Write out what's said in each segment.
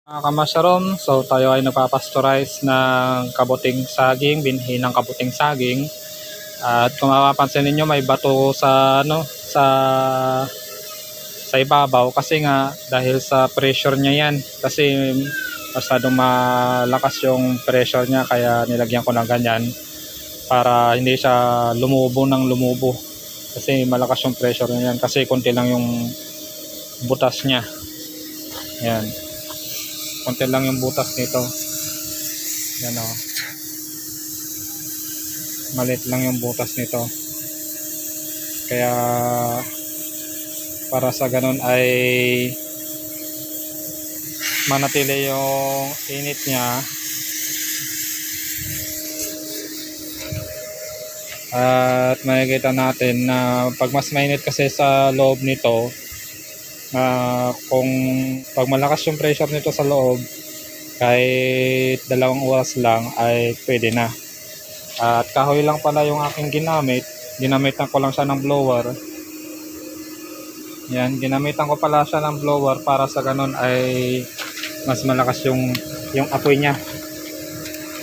Mga kamasyarom, so tayo ay nagpapasteurize ng kabuting saging, binhi ng kabuting saging. At kung mapapansin ninyo, may bato sa sa ibabaw kasi nga dahil sa pressure niya yan. Kasi masyadong malakas yung pressure niya, kaya nilagyan ko ng ganyan para hindi siya lumubo ng lumubo. Kasi malakas yung pressure niya yan, kasi konti lang yung butas niya. Yan. Konti lang yung butas nito. Yan o. Maliit lang yung butas nito. Kaya para sa ganun ay manatili yung init niya. At makikita natin na pag mas mainit kasi sa loob nito, kung pag malakas yung pressure nito sa loob, kahit 2 oras lang ay pwede na. At kahoy lang pala yung aking ginamitan ko lang siya ng blower. Yan, ginamitan ko pala siya ng blower para sa ganun ay mas malakas yung apoy niya.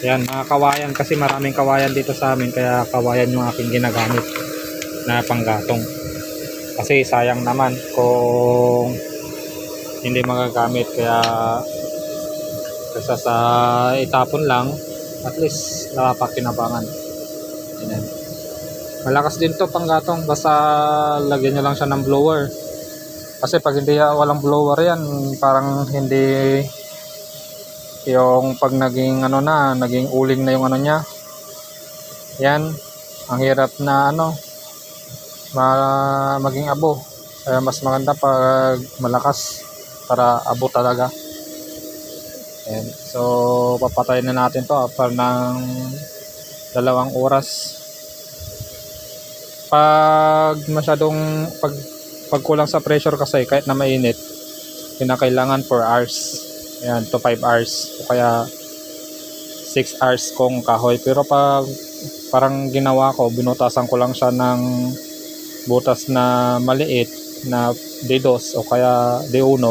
Yan, mga kawayan, kasi maraming kawayan dito sa amin, kaya kawayan yung aking ginagamit na panggatong. Kasi sayang naman kung hindi magagamit, kaya kaysa sa itapon lang, at least nakapakinabangan. Ayan. Malakas din to panggatong, basta lagyan nyo lang siya ng blower. Kasi pag hindi walang blower yan, parang hindi yung pag naging naging uling na yung niya. Yan, ang hirap na maging abo. Kaya mas maganda pag malakas para abo talaga. Ayan. So papatayin na natin to after ng 2 oras. Pag masyadong pag kulang sa pressure kasi, kahit na mainit, kinakailangan 4 hours. Ayan, to 5 hours o kaya 6 hours kung kahoy. Pero pag parang ginawa ko, binutasan ko lang siya ng butas na maliit na D2 o kaya D1,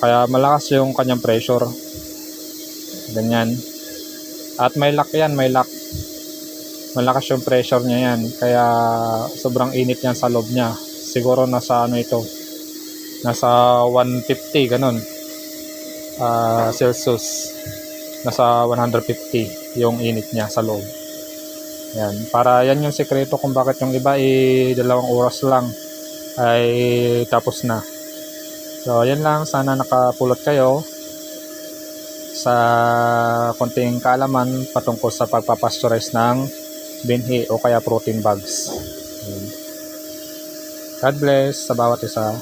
kaya malakas yung kanyang pressure. Ganyan. At may lock yan, may lock. Malakas yung pressure niya yan, kaya sobrang init yan sa loob niya. Siguro nasa nasa 150 ganun, Celsius. Nasa 150 yung init niya sa loob. Yan, para yan yung sekreto kung bakit yung iba 2 oras lang ay tapos na. So yan lang, sana nakapulot kayo sa konting kaalaman patungkol sa pagpapasteurize ng binhi o kaya protein bags. God bless sa bawat isa.